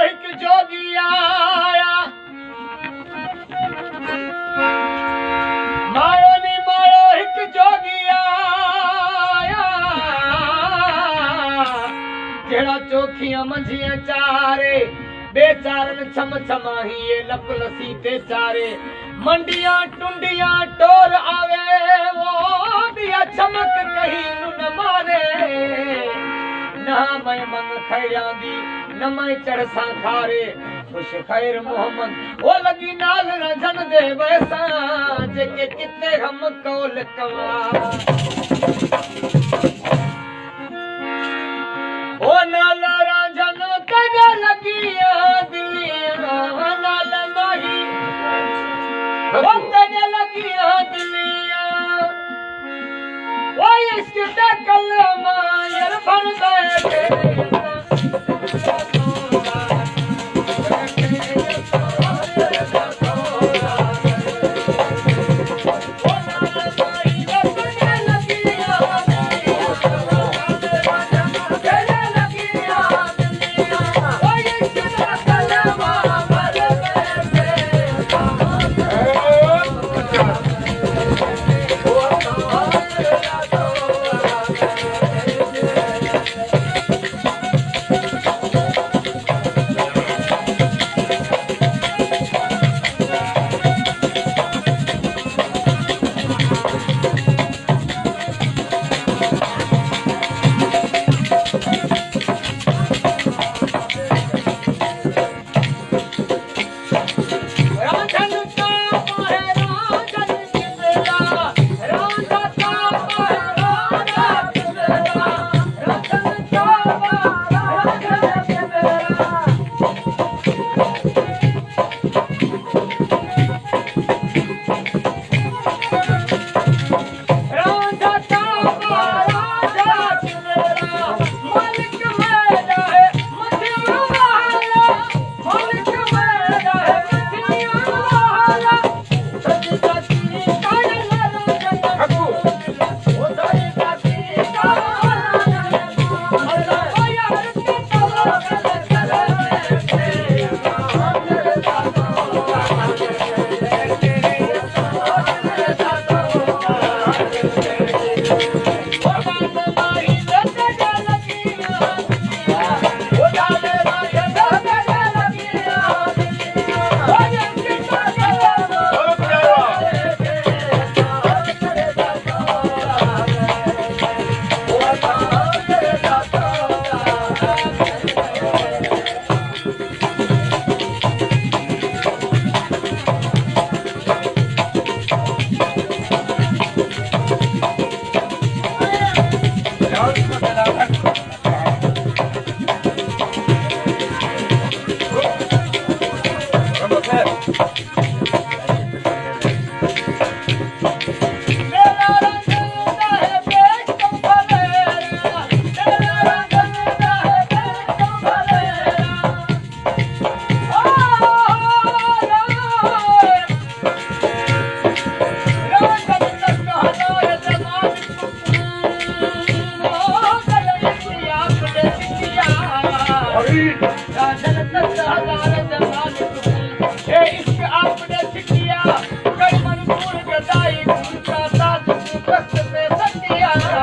एक जोगी आया मायो नी मायो एक जोगी आया जेड़ा चोखियां मंझियां चारे बेचारन छम छमाही ये लप लसी ते चारे मंडियां टुंडियां टोर आवे वो दिया चमक कहीं न मारे ना मैं मन खड़ियांदी न मैं चढ़सा खारे खुश खैर मोहम्मद वो लगी नाल रंजन दे वैसा जेके कितने हम कौल कवा ओ नाल रंजन कने लगिया दिलिया नाल माही ओ कने लगिया दिलिया ओ इश्क दा कलमा यार बन बैठे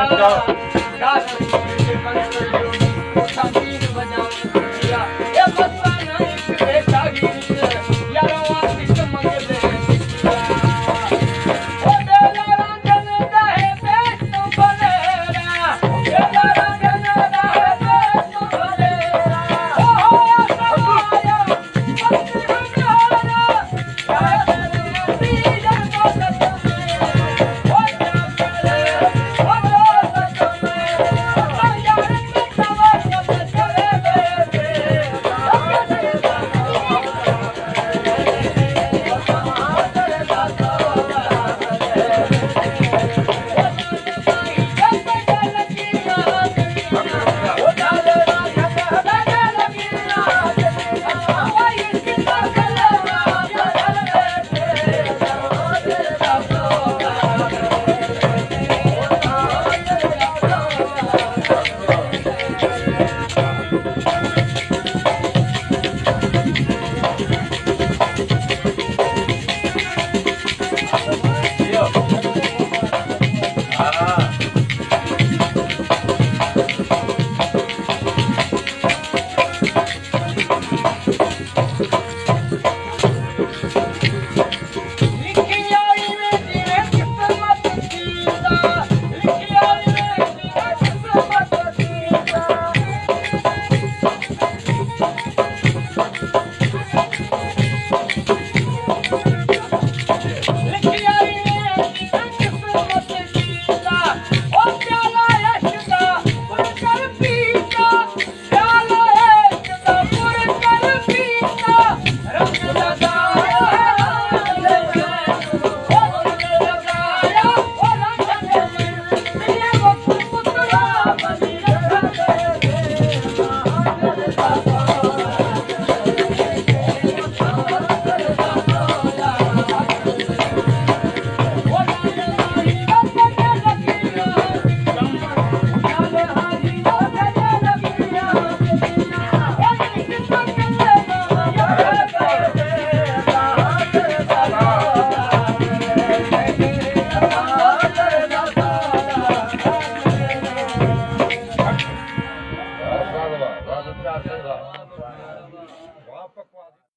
Yeah.